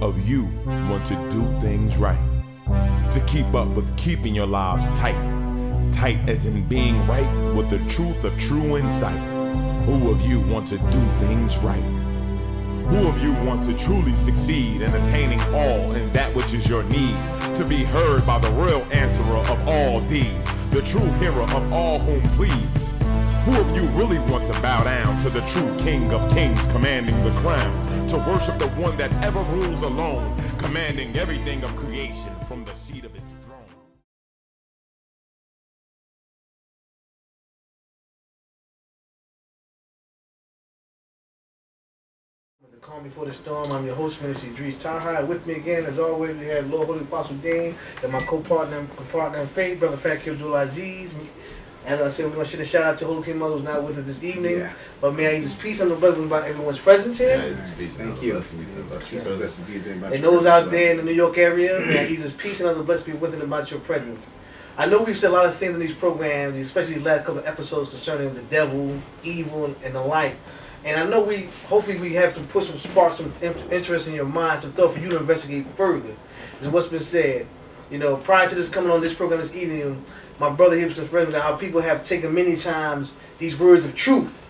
of you want to do things right? To keep up with keeping your lives tight. Tight as in being right with the truth of true insight. Who of you want to do things right? Who of you want to truly succeed in attaining all in that which is your need? To be heard by the real answerer of all deeds, the true hero of all whom pleads. Who of you really want to bow down to the true King of Kings commanding the crown? To worship the one that ever rules alone, commanding everything of creation from the seat of its throne. The Calm Before the Storm. I'm your host, Minister Idris Taha. With me again, as always, we have Lord Holy-Apostle Deen and my co-partner in faith, Brother Fakir Abdul-Aziz. As I said, we're going to send a shout out to Holy King Mother who's not with us this evening. Yeah. But may I use this peace and the blessing about everyone's presence here. Thank you. And those out there in the New York area, may I use this peace and other blessing be with them about your presence. I know we've said a lot of things in these programs, especially these last couple of episodes concerning the devil, evil, and the like. And I know hopefully we have some spark, some interest in your mind, some thought for you to investigate further. Is what's been said. You know, prior to this coming on this program this evening, my brother here was referring to how people have taken many times these words of truth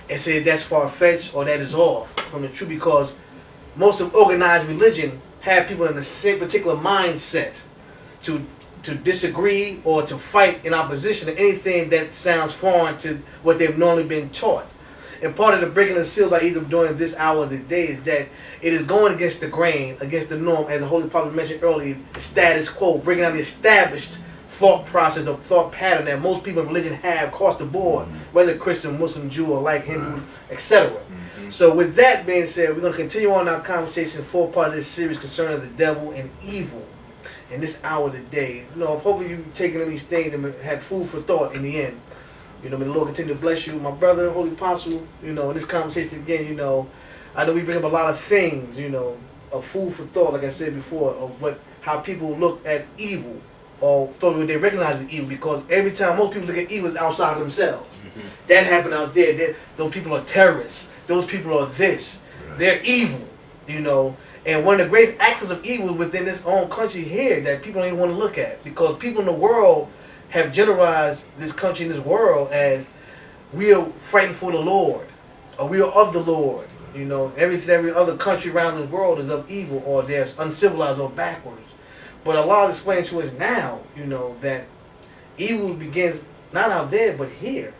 and said that's far-fetched or that is off from the truth, because most of organized religion have people in the same particular mindset to disagree or to fight in opposition to anything that sounds foreign to what they've normally been taught. And part of the breaking of the seals I either during this hour of the day is that it is going against the grain, against the norm, as the Holy Prophet mentioned earlier, the status quo, breaking down the established thought process or thought pattern that most people in religion have across the board, whether Christian, Muslim, Jew, or like Hindu, etc. So with that being said, we're going to continue on our conversation for part of this series concerning the devil and evil in this hour of the day. You know, hopefully you've taken in these things and had food for thought in the end. You know, may the Lord continue to bless you. My brother, Holy Apostle, you know, in this conversation again, you know, I know we bring up a lot of things, you know, of food for thought, like I said before, of how people look at evil or thought they recognize as evil, because every time most people look at evil is outside of themselves. That happened out there. Those people are terrorists. Those people are this. They're evil, you know. And one of the greatest acts of evil within this own country here that people don't even want to look at, because people in the world have generalized this country and this world as we are fighting for the Lord, or we are of the Lord. You know, every other country around the world is of evil, or they're uncivilized or backwards. But Allah is explaining to us now, you know, that evil begins not out there, but here,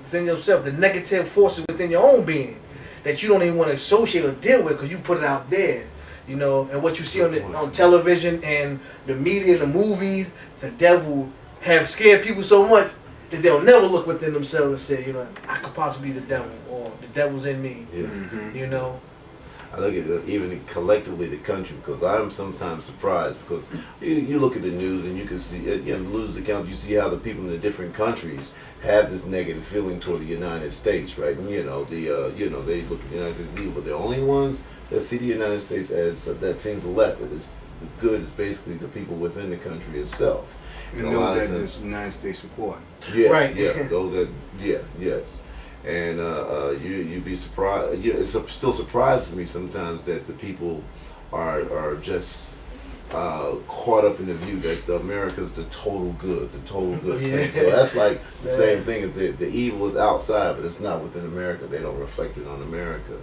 within yourself. The negative forces within your own being that you don't even want to associate or deal with because you put it out there. You know, and what you see on television and the media, the movies, the devil have scared people so much that they'll never look within themselves and say, you know, I could possibly be the devil, or the devil's in me. You know. I look at even collectively the country, because I'm sometimes surprised, because you look at the news and you can see, you know, lose the count, you see how the people in the different countries have this negative feeling toward the United States, right? And you know, you know, they look at the United States as evil, but the only ones that see the United States as that seem to left, that is the good, is basically the people within the country itself. And those that the United States support. Yeah, right. Yeah, those that, yes. And you'd be surprised. It still surprises me sometimes that the people are just caught up in the view that America's the total good thing. So that's like the same thing as the evil is outside, but it's not within America. They don't reflect it on America.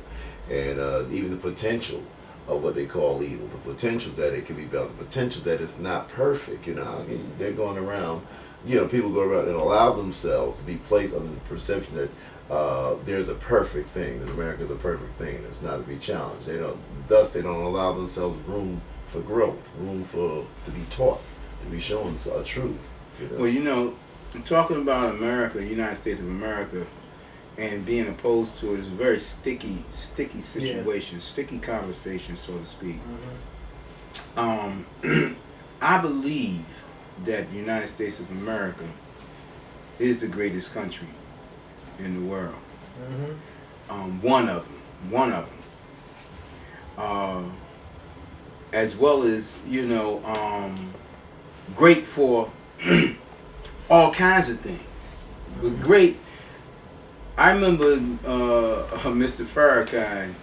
And even the potential of what they call evil, the potential that it can be better, the potential that it's not perfect. You know, I mean, they're going around, you know, people go around and allow themselves to be placed under the perception that there's a perfect thing, that America's a perfect thing, and it's not to be challenged. Thus they don't allow themselves room for growth, to be taught, to be shown a truth. You know? Well, you know, talking about America, the United States of America, and being opposed to it is a very sticky situation, sticky conversation, so to speak. I believe that the United States of America is the greatest country in the world. One of them. As well as, you know, great for all kinds of things. But great. I remember Mr. Farrakhan,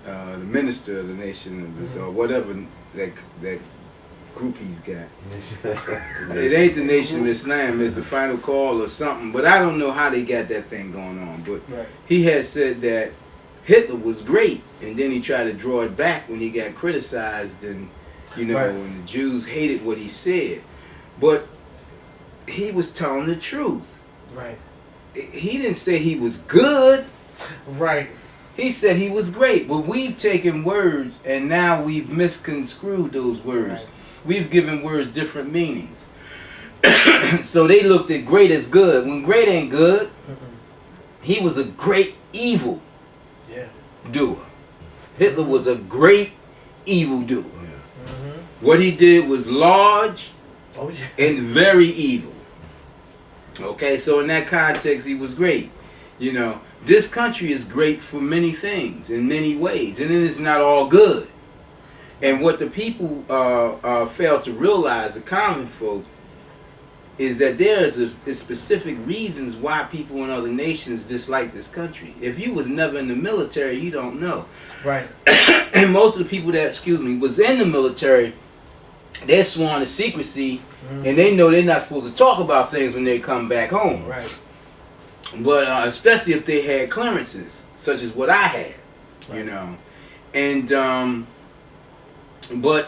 the minister of the nation, or whatever that group he's got. It ain't the Nation of Islam, it's the Final Call or something, but I don't know how they got that thing going on. But he had said that Hitler was great, and then he tried to draw it back when he got criticized, and when the Jews hated what he said. But he was telling the truth. Right. He didn't say he was good. Right. He said he was great. But we've taken words and now we've misconstrued those words. Right. We've given words different meanings. So they looked at great as good. When great ain't good, he was a great evil doer. Hitler was a great evil doer. What he did was large and very evil. Okay, so in that context, he was great. This country is great for many things, in many ways, and it is not all good. And what the people fail to realize, the common folk, is that there is specific reasons why people in other nations dislike this country. If you was never in the military, you don't know. Right. And most of the people that, was in the military, they're sworn to secrecy, and they know they're not supposed to talk about things when they come back home. Right. But especially if they had clearances, such as what I had, And but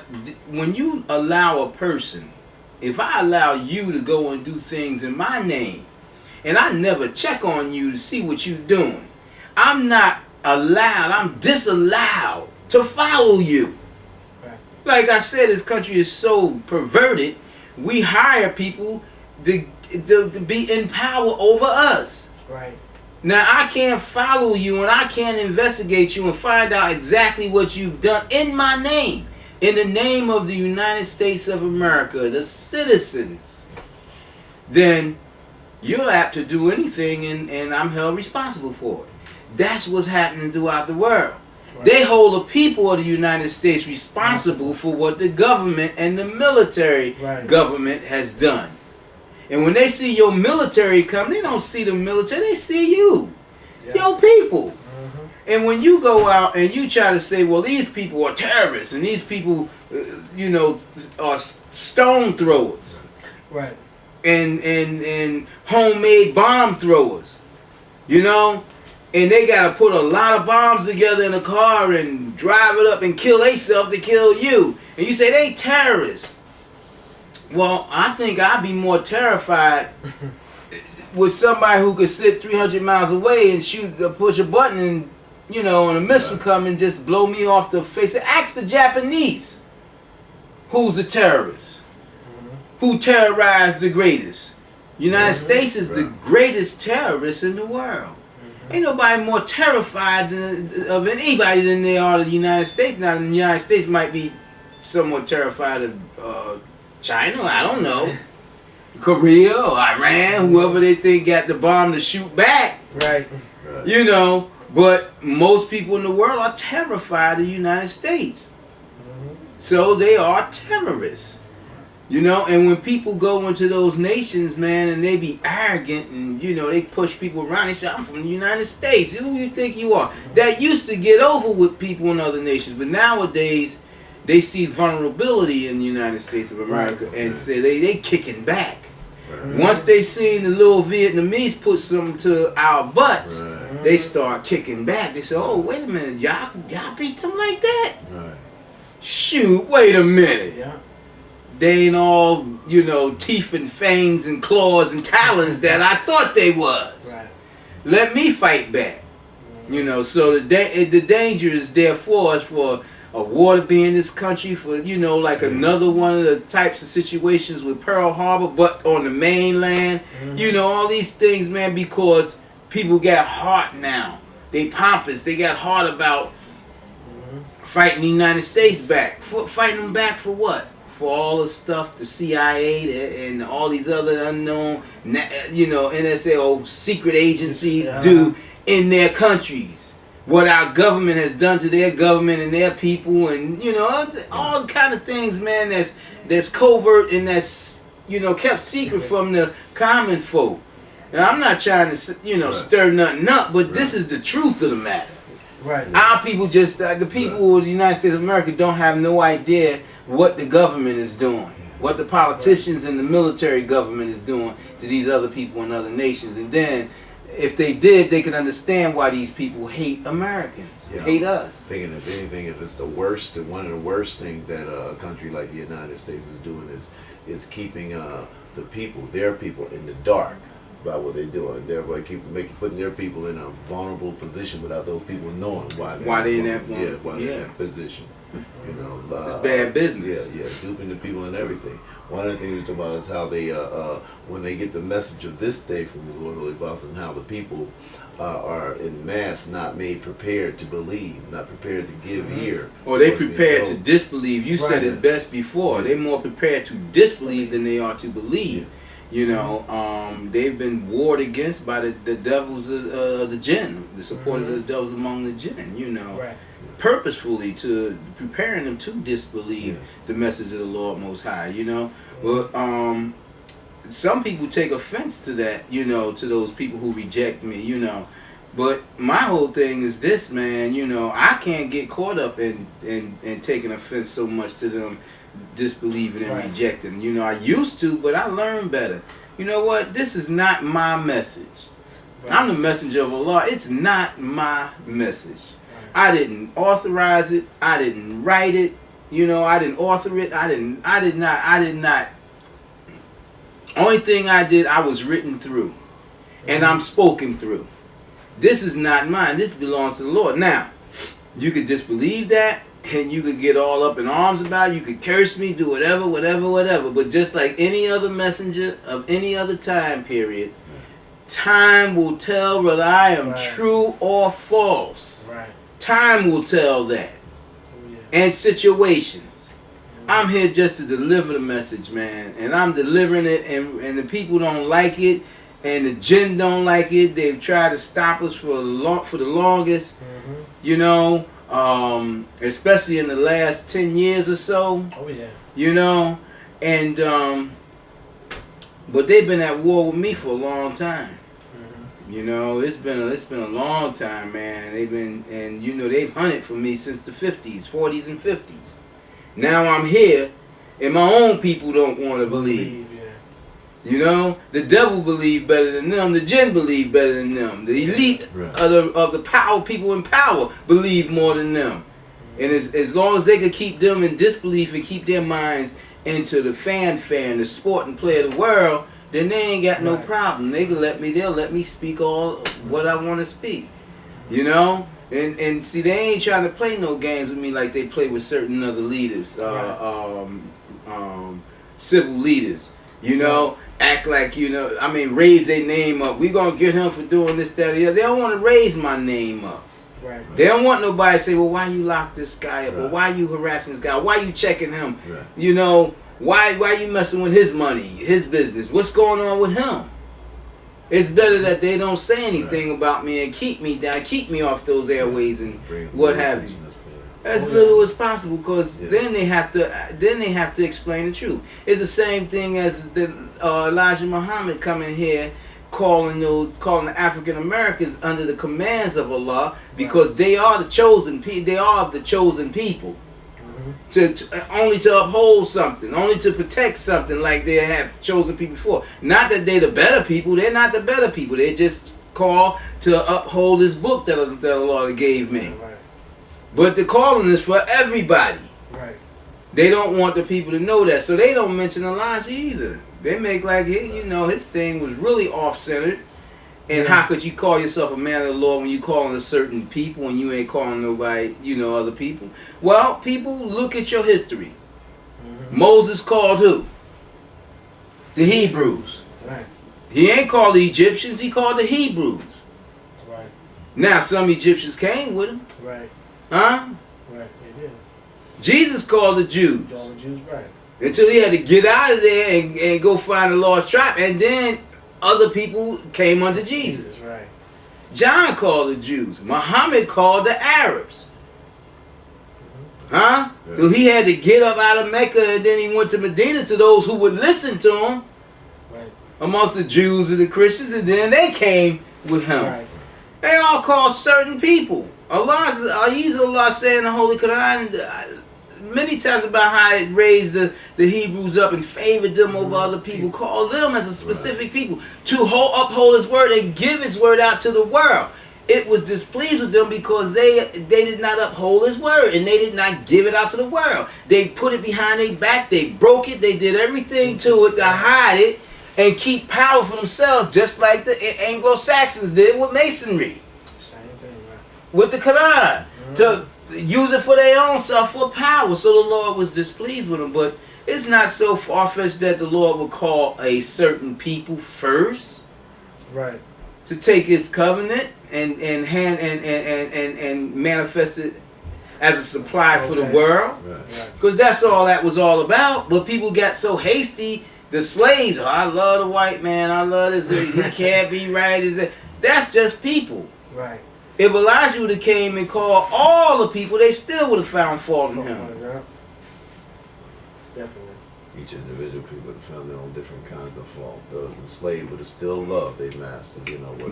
when you allow a person, if I allow you to go and do things in my name, and I never check on you to see what you're doing, I'm not allowed, I'm disallowed to follow you. Right. Like I said, this country is so perverted, we hire people to be in power over us. Right. Now, I can't follow you and I can't investigate you and find out exactly what you've done in my name. In the name of the United States of America, the citizens, then you're apt to do anything and I'm held responsible for it. That's what's happening throughout the world. Right. They hold the people of the United States responsible for what the government and the military government has done. And when they see your military come, they don't see the military, they see you, your people. And when you go out and you try to say, well, these people are terrorists and these people, are stone throwers, right, and homemade bomb throwers, and they got to put a lot of bombs together in a car and drive it up and kill themselves to kill you, and you say they terrorists. Well, I think I'd be more terrified with somebody who could sit 300 miles away and push a button and, and a missile come and just blow me off the face. Ask the Japanese who's a terrorist, who terrorized the greatest. United States is the greatest terrorist in the world. Ain't nobody more terrified of anybody than they are the United States. Now, the United States might be somewhat terrified of China, I don't know. Korea or Iran, whoever they think got the bomb to shoot back. Right. But most people in the world are terrified of the United States. So they are terrorists. And when people go into those nations, man, and they be arrogant and, they push people around, they say, I'm from the United States. Who you think you are? That used to get over with people in other nations. But nowadays, they see vulnerability in the United States of America and say they kicking back. Once they seen the little Vietnamese put something to our butts, they start kicking back. They say, oh, wait a minute, y'all beat them like that? Shoot, wait a minute. Yeah. They ain't all, teeth and fangs and claws and talons that I thought they was. Right. Let me fight back. So the danger is there for us for a war to be in this country, for another one of the types of situations with Pearl Harbor, but on the mainland, all these things, man, because people got heart now. They pompous. They got heart about fighting the United States back. Fighting them back for what? For all the stuff the CIA and all these other unknown, NSA or secret agencies do in their countries. What our government has done to their government and their people, and all the kind of things, man, that's covert and that's kept secret from the common folk. And I'm not trying to stir nothing up, but this is the truth of the matter. Right. Our people just, the people of the United States of America don't have no idea what the government is doing, what the politicians and the military government is doing to these other people in other nations. And then, if they did, they could understand why these people hate Americans, hate us. Thinking if anything, if it's the worst, one of the worst things that a country like the United States is doing is keeping the people, their people, in the dark about what they're doing. Thereby putting their people in a vulnerable position without those people knowing why they're in that position. You know, it's bad business. Yeah, duping the people and everything. One of the things we talk about is how they, when they get the message of this day from the Lord Holy-Apostle, and how the people are in mass not made prepared to believe, not prepared to give ear. Or they prepared to disbelieve. You said it best before. They're more prepared to disbelieve than they are to believe. You know, they've been warred against by the devils of the jinn, the supporters of the devils among the jinn, you know, purposefully to preparing them to disbelieve the message of the Lord Most High, you know. But some people take offense to that, you know, to those people who reject me, you know. But my whole thing is this, man, you know, I can't get caught up in taking offense so much to them disbelieving and rejecting. You know, I used to, but I learned better. You know what? This is not my message. I'm the messenger of Allah. It's not my message. I didn't authorize it. I didn't write it. You know, I didn't author it. I did not. Only thing I did, I was written through. And I'm spoken through. This is not mine. This belongs to the Lord. Now, you could disbelieve that, and you could get all up in arms about it. You could curse me, do whatever. But just like any other messenger of any other time period, time will tell whether I am true or false. Time will tell that. And situations. I'm here just to deliver the message, man. And I'm delivering it, and the people don't like it, and the jinn don't like it. They've tried to stop us for the longest, you know. Especially in the last 10 years or so. You know, and but they've been at war with me for a long time. You know, it's been a long time, man. They've hunted for me since the 50s, 40s and 50s. Now I'm here, and my own people don't want to believe. You know, the devil believe better than them. The jinn believe better than them. The elite of the power, people in power, believe more than them. And as long as they could keep them in disbelief and keep their minds into the fanfare and the sport and play of the world, then they ain't got no problem. They'll let me speak all what I want to speak. You know? And see, they ain't trying to play no games with me like they play with certain other leaders, civil leaders. You know, act like, you know, I mean, raise their name up. We gonna get him for doing this, that, or the other. They don't want to raise my name up. They don't want nobody to say, well, why you lock this guy up? Or why you harassing this guy? Why you checking him? You know, why you messing with his money, his business? What's going on with him? It's better that they don't say anything about me and keep me down, keep me off those airways and what have you. As little as possible, because then they have to explain the truth. It's the same thing as the Elijah Muhammad coming here, calling the African Americans under the commands of Allah, because they are the chosen people. They are the chosen people, only to uphold something, only to protect something, like they have chosen people before. Not that they're the better people. They're not the better people. They just call to uphold this book that Allah gave me. But the calling is for everybody. They don't want the people to know that, so they don't mention Elijah either. They make like, you know, his thing was really off-centered. And how could you call yourself a man of the Lord when you calling a certain people and you ain't calling nobody, you know, other people? Well, people, look at your history. Moses called who? The Hebrews. He ain't called the Egyptians, he called the Hebrews. Now, some Egyptians came with him. Huh? They did. Jesus called the Jews. Until he had to get out of there and go find the lost tribe. And then other people came unto Jesus. John called the Jews. Muhammad called the Arabs. Huh? So he had to get up out of Mecca, and then he went to Medina to those who would listen to him. Amongst the Jews and the Christians, and then they came with him. They all called certain people Allah saying in the Holy Quran many times about how it raised the Hebrews up and favored them over other people, called them as a specific people to uphold His word and give His word out to the world. It was displeased with them because they did not uphold His word and they did not give it out to the world. They put it behind their back, they broke it, they did everything to it to hide it and keep power for themselves, just like the Anglo-Saxons did with Masonry. Same thing, right? With the Quran. To use it for their own self, for power. So the Lord was displeased with them. But it's not so far-fetched that the Lord would call a certain people first, right, to take His covenant and manifest it as a supply for the world. Because that's all that was all about. But people got so hasty. The slaves, I love the white man. I love this. He can't be right. That's just people. Right. If Elijah would have came and called all the people, they still would have found fault in him. Definitely. Each individual people would have found their own different kinds of fault. The slave would have still loved their master,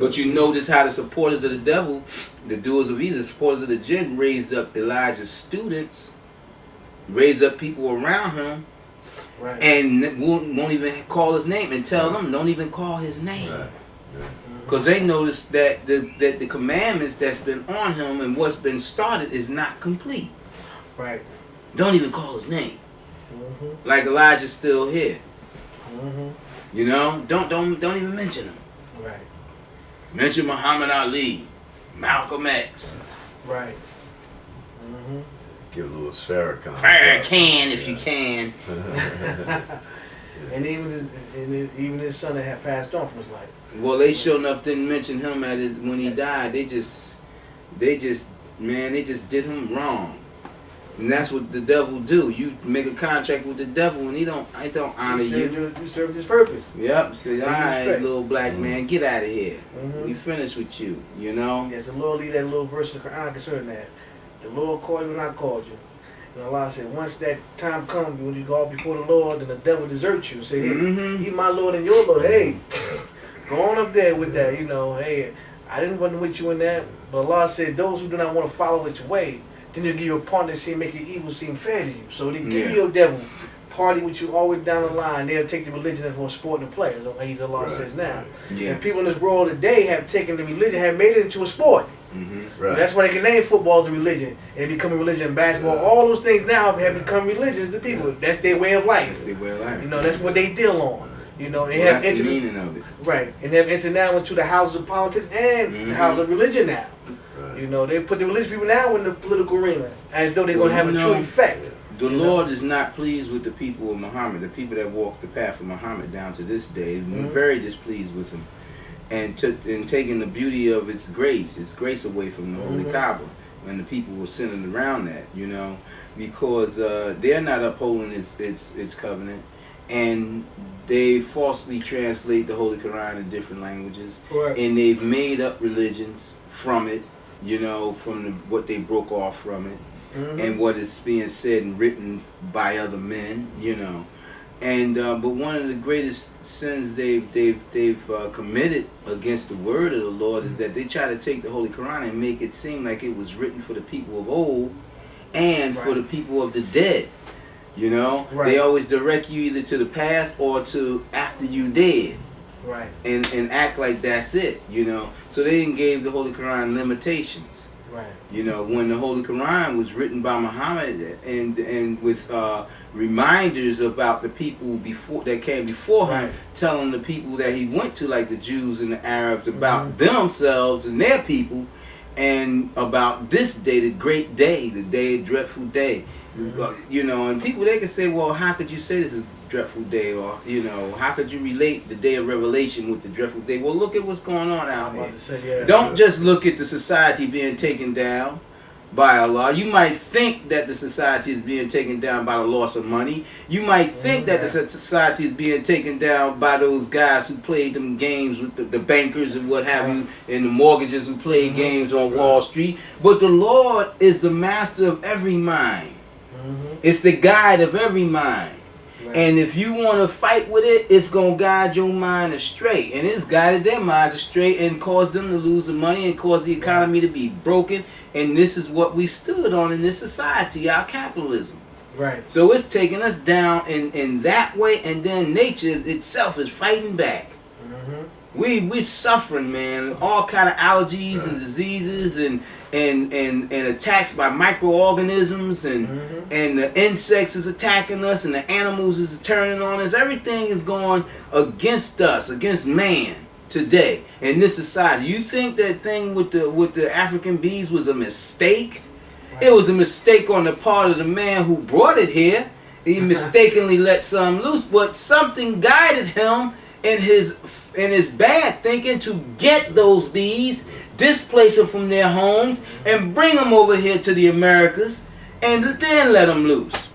But you notice how the supporters of the devil, the doers of evil, the supporters of the jinn, raised up Elijah's students, raised up people around him, and won't even call his name and tell them, don't even call his name. Because they noticed that the commandments that's been on him and what's been started is not complete. Right. Don't even call his name. Like Elijah's still here. Don't even mention him. Right. Mention Muhammad Ali, Malcolm X. Right. Give Louis Farrakhan. Farrakhan, if you can. And even his son that had passed on from his life. Well, they sure enough didn't mention him when he died. They just did him wrong. And that's what the devil do. You make a contract with the devil and he don't honor you. You served his purpose. Yep. Say, all right, little black man, get out of here. We finished with you, Yes, the Lord leave that little verse in the Quran concerning that. The Lord called you when I called you. And Allah said, once that time comes when you go out before the Lord and the devil deserts you, say, hey, He my Lord and your Lord. Hey, go on up there with that, Hey, I didn't want with you in that. But Allah said, those who do not want to follow its way, then He'll give you a partner that make your evil seem fair to you. So they give you your devil, party with you all the way down the line. They'll take the religion for a sport and a play, as Allah says now. And people in this world today have taken the religion, have made it into a sport. That's why they can name football as a religion and become a religion. Basketball, all those things now have become religions to people. That's their way of life. That's their way of life. That's what they deal on. They have that's the meaning of it. Right, and they've entered now into the houses of politics and the house of religion now. They put the religious people now in the political arena as though they're going to have a true effect. The Lord is not pleased with the people of Muhammad, the people that walk the path of Muhammad down to this day. We're very displeased with them. And taking the beauty of its grace away from the Holy Kaaba, and the people were centered around that, because they're not upholding its covenant, and they falsely translate the Holy Quran in different languages, and they've made up religions from it, from what they broke off from it, and what is being said and written by other men, And but one of the greatest sins they've committed against the word of the Lord is that they try to take the Holy Quran and make it seem like it was written for the people of old and for the people of the dead. They always direct you either to the past or to after you dead. Right. And act like that's it. So they even gave the Holy Quran limitations. Right. When the Holy Quran was written by Muhammad and with reminders about the people that came before him, telling the people that he went to, like the Jews and the Arabs, about themselves and their people, and about this day, the great day, the dreadful day. And people, they can say, well, how could you say this is a dreadful day? Or, how could you relate the day of revelation with the dreadful day? Well, look at what's going on out here. Don't just look at the society being taken down by Allah. You might think that the society is being taken down by the loss of money. You might think that the society is being taken down by those guys who played them games with the bankers and what have you, and the mortgages who played games on Wall Street. But the Lord is the master of every mind. It's the guide of every mind. Right. And if you want to fight with it, it's going to guide your mind astray. And it's guided their minds astray and caused them to lose the money and caused the economy to be broken. And this is what we stood on in this society, our capitalism. Right. So it's taking us down in that way, and then nature itself is fighting back. We're suffering, man. All kind of allergies and diseases and attacks by microorganisms and the insects is attacking us and the animals is turning on us. Everything is going against us, against man today in this society. You think that thing with the African bees was a mistake? Right. It was a mistake on the part of the man who brought it here. He mistakenly let some loose, but something guided him in his bad thinking to get those bees, displace them from their homes, and bring them over here to the Americas, and then let them loose.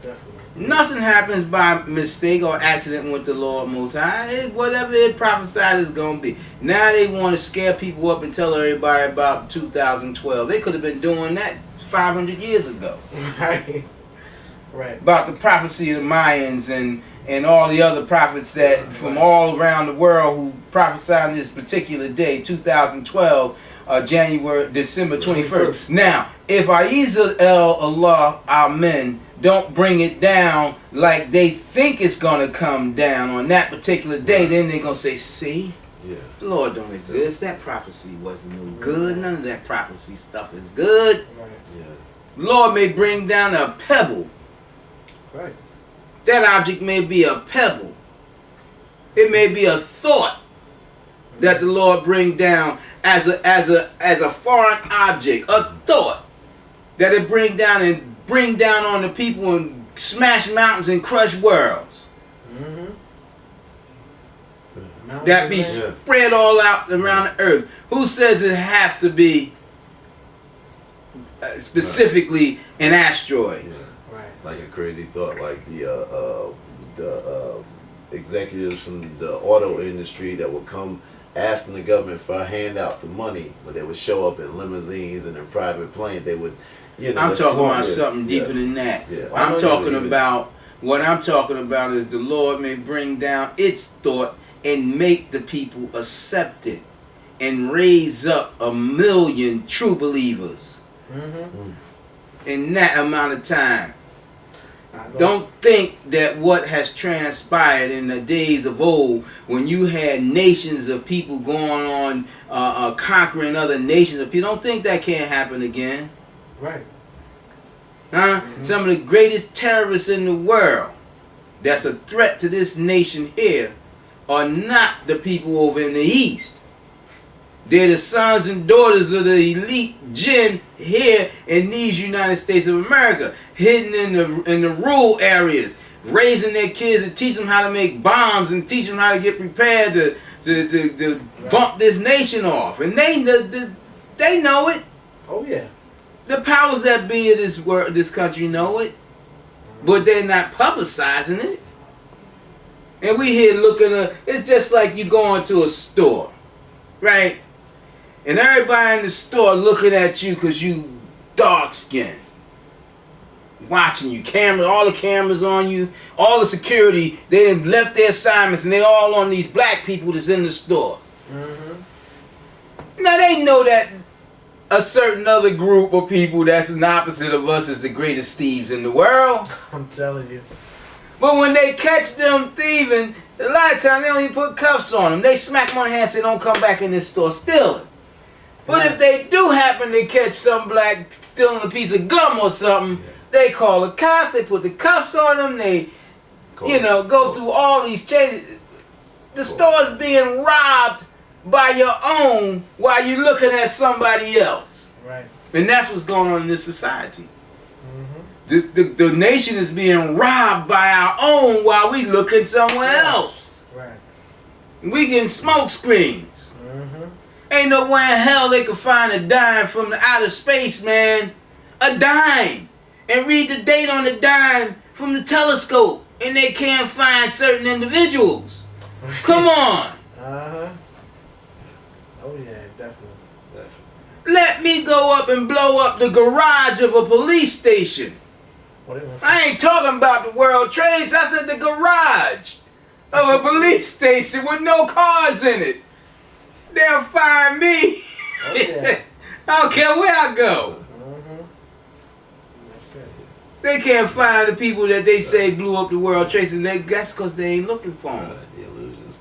Definitely. Nothing happens by mistake or accident with the Lord Most High. Whatever it prophesied is going to be. Now they want to scare people up and tell everybody about 2012. They could have been doing that 500 years ago. Right. Right. About the prophecy of the Mayans and all the other prophets that from all around the world who prophesied on this particular day, 2012, December 21st. Now, if Ahezaah Allaah, amen, don't bring it down like they think it's going to come down on that particular day, then they're going to say, see, the Lord don't exist. That prophecy wasn't no good. None of that prophecy stuff is good. Lord may bring down a pebble. Right. That object may be a pebble. It may be a thought that the Lord bring down as a foreign object, a thought that it bring down on the people and smash mountains and crush worlds. That be spread all out around the earth. Who says it have to be specifically an asteroid? Like a crazy thought, like the executives from the auto industry that would come asking the government for a handout to money, but they would show up in limousines and in private planes. They would, I'm talking about something deeper than that. I'm talking about what I'm talking about is the Lord may bring down its thought and make the people accept it and raise up 1 million true believers in that amount of time. Don't think that what has transpired in the days of old, when you had nations of people going on conquering other nations of people, don't think that can't happen again. Right. Huh? Some of the greatest terrorists in the world that's a threat to this nation here are not the people over in the East. They're the sons and daughters of the elite jinn here in these United States of America, hidden in the rural areas, raising their kids and teach them how to make bombs and teach them how to get prepared to bump this nation off. And they know it. Oh yeah. The powers that be of this country know it, but they're not publicizing it. And we here looking at it's just like you go into a store, right? And everybody in the store looking at you because you dark skinned. Watching you. All the cameras on you. All the security. They done left their assignments and they all on these black people that's in the store. Now they know that a certain other group of people that's the opposite of us is the greatest thieves in the world. I'm telling you. But when they catch them thieving, a lot of times they don't even put cuffs on them. They smack them on the hand and say, don't come back in this store stealing. But if they do happen to catch some black stealing a piece of gum or something, they call the cops, they put the cuffs on them, they, go through all these changes. The store's being robbed by your own while you're looking at somebody else. Right. And that's what's going on in this society. The nation is being robbed by our own while we looking somewhere else. Right. We getting smoke screens. Ain't no way in hell they could find a dime from the outer space, man. A dime. And read the date on the dime from the telescope. And they can't find certain individuals. Come on. Oh yeah, definitely. Let me go up and blow up the garage of a police station. I ain't talking about the World Trade Center. I said the garage of a police station with no cars in it. They'll find me. Okay. I don't care where I go. They can't find the people that they say blew up the World Trade Center. That's because they ain't looking for them.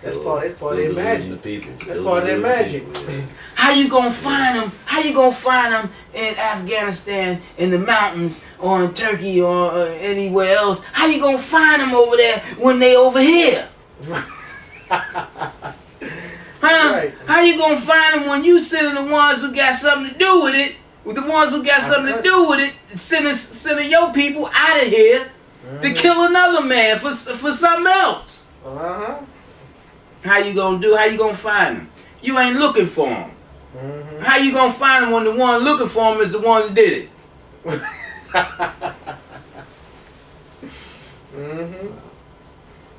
That's part of their magic. That's part of their magic. How you gonna find them? How you gonna find them in Afghanistan, in the mountains, or in Turkey, or anywhere else? How you gonna find them over there when they over here? Huh? Right. How you gonna find them when you sending the ones who got something to do with it? With the ones who got something to do with it, sending your people out of here to kill another man for something else. How you gonna do? How you gonna find them? You ain't looking for them. How you gonna find them when the one looking for them is the one who did it?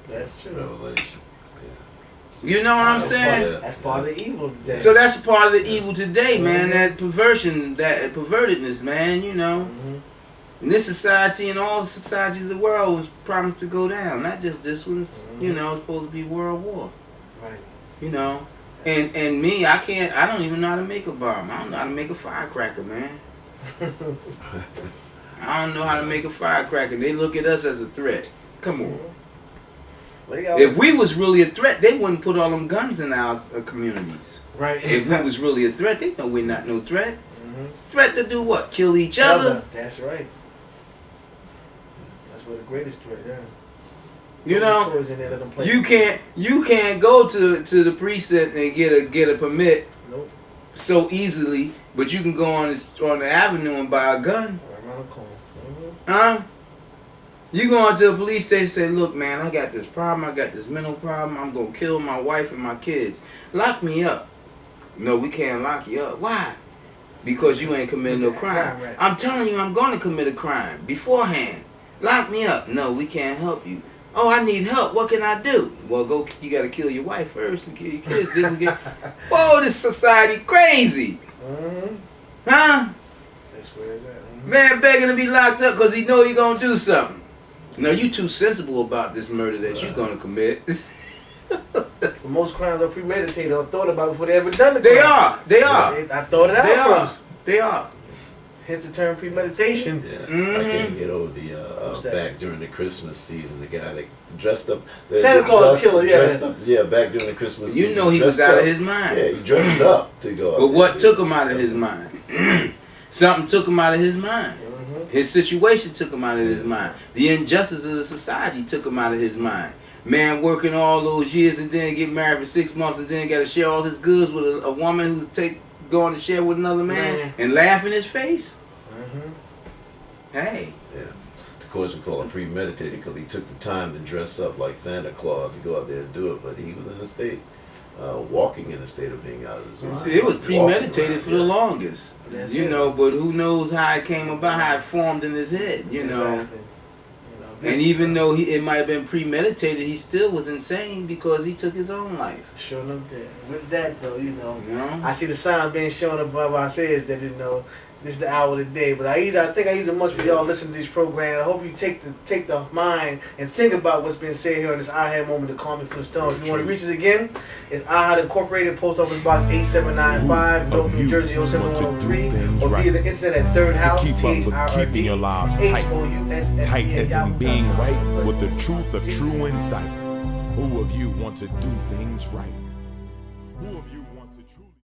That's true. Revelation. You know what I'm saying? That's part of the evil today. So that's part of the evil today, man. That perversion, that pervertedness, man. You know, in this society and all societies of the world was promised to go down. Not just this one. You know, it's supposed to be world war. Right. You know, and me, I don't even know how to make a bomb. I don't know how to make a firecracker, man. I don't know how to make a firecracker. They look at us as a threat. Come on. If we was really a threat, they wouldn't put all them guns in our communities. Right. If we was really a threat, they know we're not no threat. Threat to do what? Kill each other? That's right. That's what the greatest threat is. You know, you can't go to the precinct and get a permit so easily, but you can go on the avenue and buy a gun. Right around the corner. Huh? You go into a police station and say, look, man, I got this problem. I got this mental problem. I'm going to kill my wife and my kids. Lock me up. No, we can't lock you up. Why? Because you ain't committed no crime. Right. I'm telling you, I'm going to commit a crime beforehand. Lock me up. No, we can't help you. Oh, I need help. What can I do? Well, go. You got to kill your wife first and kill your kids. Then we get. Whoa, this society crazy. Huh? That's where it's at. Man begging to be locked up because he know he going to do something. No, you too sensible about this murder that you're going to commit. Most crimes are premeditated or thought about before they ever done the crime. They are. I thought it out first. They are. Hence the term premeditation. Yeah. I can't get over the back during the Christmas season, the guy that dressed up. Santa Claus killer, back during the Christmas season. You know he was out of his mind. Yeah, he dressed up to go. But what took him out of his mind? Something took him out of his mind. His situation took him out of his mind. The injustice of the society took him out of his mind. Man working all those years and then get married for 6 months and then got to share all his goods with a woman who's going to share with another man and laugh in his face. Hey. Yeah. Of course, we call it premeditated because he took the time to dress up like Santa Claus and go out there and do it. But he was in the state, walking in the state of being out of his mind. It was premeditated for the longest. You know, but who knows how it came about, how it formed in his head, you know. And even though it might have been premeditated, he still was insane because he took his own life. Sure enough did. With that though, you know, I see the sign being shown above our heads that, you know, this is the hour of the day. But I think Ahezaah much for y'all listening to these programs. I hope you take the mind and think about what's been said here on this A.H.A.D moment to calm me from the storm. If you want to reach us again, it's A.H.A.D Incorporated, Post Office Box 8795, North New Jersey 07103, or via the internet at Third House. To keep up with keeping your lives tight as in being right with the truth of true insight. Who of you want to do things right?